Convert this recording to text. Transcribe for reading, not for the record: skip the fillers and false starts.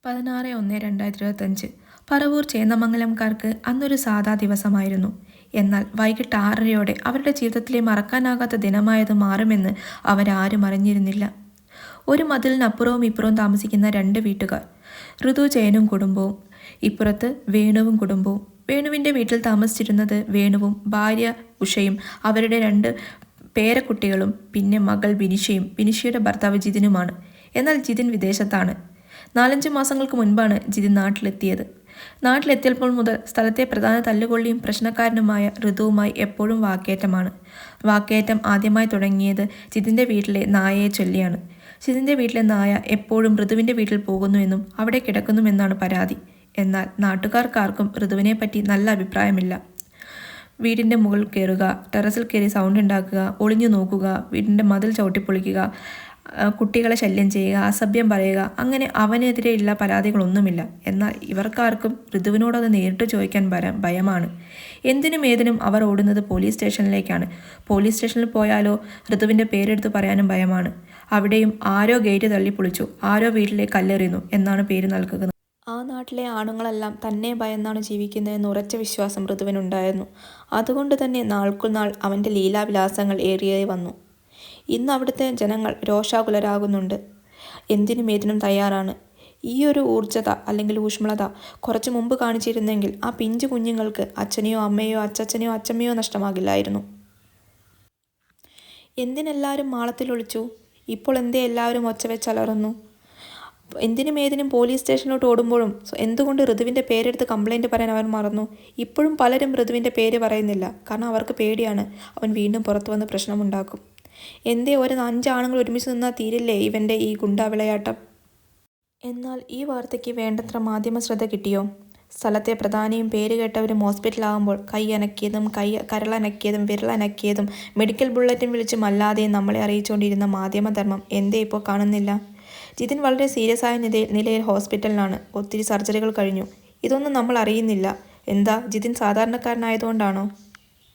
16/1/2025 പറവൂർ ചേന്നമംഗലംകാർക്ക് അന്നൊരു സാധാ ദിവസമായിരുന്നു. എന്നാൽ വൈകിട്ട് 6:30യോടെ അവരുടെ ജീവിതത്തിലെ മറക്കാനാകാത്ത ദിനമായത് മാറുമെന്ന് അവരാരും അറിഞ്ഞിരുന്നില്ല. ഒരു മതിലിനപ്പുറവും ഇപ്പുറവും താമസിക്കുന്ന 2 വീട്ടുകാർ. ഋതു ജയനും കുടുംബവും. ഇപ്പുറത്ത് വേണുവും കുടുംബവും. വേണുവിൻ്റെ വീട്ടിൽ താമസിച്ചിരുന്നത് വേണുവും ഭാര്യ ഉഷയും അവരുടെ 2 പേരക്കുട്ടികളും പിന്നെ മകൾ ബിനിഷയും ബിനിഷയുടെ ഭർത്താവ് ജിതിനുമാണ്. എന്നാൽ ജിതിൻ വിദേശത്താണ്. 4-5 മാസങ്ങൾക്ക് മുൻപാണ് ജിതിൻ നാട്ടിലെത്തിയത്. നാട്ടിലെത്തിയപ്പോൾ മുതൽ സ്ഥലത്തെ പ്രധാന തല്ലുകൊള്ളിയും പ്രശ്നക്കാരനുമായ ഋതുവുമായി എപ്പോഴും വാക്കേറ്റമാണ്. വാക്കേറ്റം ആദ്യമായി തുടങ്ങിയത് ജിതിൻ്റെ വീട്ടിലെ നായയെ ചൊല്ലിയാണ്. ജിതിൻ്റെ വീട്ടിലെ നായ എപ്പോഴും ഋതുവിൻ്റെ വീട്ടിൽ പോകുന്നുവെന്നും അവിടെ കിടക്കുന്നുവെന്നാണ് പരാതി. എന്നാൽ നാട്ടുകാർക്കാർക്കും ഋതുവിനെപ്പറ്റി നല്ല അഭിപ്രായമില്ല. വീടിൻ്റെ മുകളിൽ കയറുക, ടെറസിൽ കയറി സൗണ്ട് ഉണ്ടാക്കുക, ഒളിഞ്ഞു നോക്കുക, വീടിൻ്റെ മതിൽ ചവിട്ടിപ്പൊളിക്കുക, കുട്ടികളെ ശല്യം ചെയ്യുക, അസഭ്യം പറയുക, അങ്ങനെ അവനെതിരെയുള്ള പരാതികളൊന്നുമില്ല. എന്നാൽ ഇവർക്കാർക്കും ഋതുവിനോടത് നേരിട്ട് ചോദിക്കാൻ ഭയമാണ്. എന്തിനും ഏതിനും അവർ ഓടുന്നത് പോലീസ് സ്റ്റേഷനിലേക്കാണ്. പോലീസ് സ്റ്റേഷനിൽ പോയാലോ ഋതുവിൻ്റെ പേരെടുത്ത് പറയാനും ഭയമാണ്. അവിടെയും ആരോ ഗേറ്റ് തള്ളിപ്പൊളിച്ചു, ആരോ വീട്ടിലേക്ക് കല്ലെറിയുന്നു എന്നാണ് പേര് നൽകുന്നത്. ആ നാട്ടിലെ ആണുങ്ങളെല്ലാം തന്നെ ഭയന്നാണ് ജീവിക്കുന്നതെന്ന് ഉറച്ച വിശ്വാസം ഋതുവിനുണ്ടായിരുന്നു. അതുകൊണ്ട് തന്നെ നാൾക്കുനാൾ അവൻ്റെ ലീലാവിലാസങ്ങൾ ഏറിയേ വന്നു. ഇന്ന് അവിടുത്തെ ജനങ്ങൾ രോഷാകുലരാകുന്നുണ്ട്. എന്തിനും ഏതിനും തയ്യാറാണ്. ഈ ഒരു ഊർജ്ജത അല്ലെങ്കിൽ ഊഷ്മളത കുറച്ചു മുമ്പ് കാണിച്ചിരുന്നെങ്കിൽ ആ പിഞ്ചു കുഞ്ഞുങ്ങൾക്ക് അച്ഛനെയോ അമ്മയോ അച്ചച്ചനെയോ അച്ചമ്മയോ നഷ്ടമാകില്ലായിരുന്നു. എന്തിനെല്ലാവരും മാളത്തിലൊളിച്ചു? ഇപ്പോൾ എന്തേ എല്ലാവരും ഒച്ച വെച്ചലറുന്നു? എന്തിനും ഏതിനും പോലീസ് സ്റ്റേഷനിലോട്ട് ഓടുമ്പോഴും എന്തുകൊണ്ട് ഋതുവിൻ്റെ പേരെടുത്ത് കംപ്ലൈൻറ്റ് പറയാൻ അവർ മറന്നു? ഇപ്പോഴും പലരും ഋതുവിൻ്റെ പേര് പറയുന്നില്ല. കാരണം അവർക്ക് പേടിയാണ് അവൻ വീണ്ടും പുറത്തു വന്ന് പ്രശ്നമുണ്ടാക്കും. എന്തേ ഒരു 5 ആണുങ്ങൾ ഒരുമിച്ച് നിന്നാൽ തീരില്ലേ ഇവൻ്റെ ഈ ഗുണ്ടാ വിളയാട്ടം? എന്നാൽ ഈ വാർത്തയ്ക്ക് വേണ്ടത്ര മാധ്യമ ശ്രദ്ധ കിട്ടിയോ? സ്ഥലത്തെ പ്രധാനിയും പേരുകേട്ടവരും ഹോസ്പിറ്റലാകുമ്പോൾ കൈ അനക്കിയതും കരളനക്കിയതും വിരലനക്കിയതും മെഡിക്കൽ ബുള്ളറ്റിൻ വിളിച്ചും അല്ലാതെയും നമ്മളെ അറിയിച്ചുകൊണ്ടിരുന്ന മാധ്യമധർമ്മം എന്തേ ഇപ്പോൾ കാണുന്നില്ല? ജിതിൻ വളരെ സീരിയസ് ആയ നിലയിൽ ഹോസ്പിറ്റലിലാണ്. ഒത്തിരി സർജറികൾ കഴിഞ്ഞു. ഇതൊന്നും നമ്മൾ അറിയുന്നില്ല. എന്താ ജിതിൻ സാധാരണക്കാരനായതുകൊണ്ടാണോ?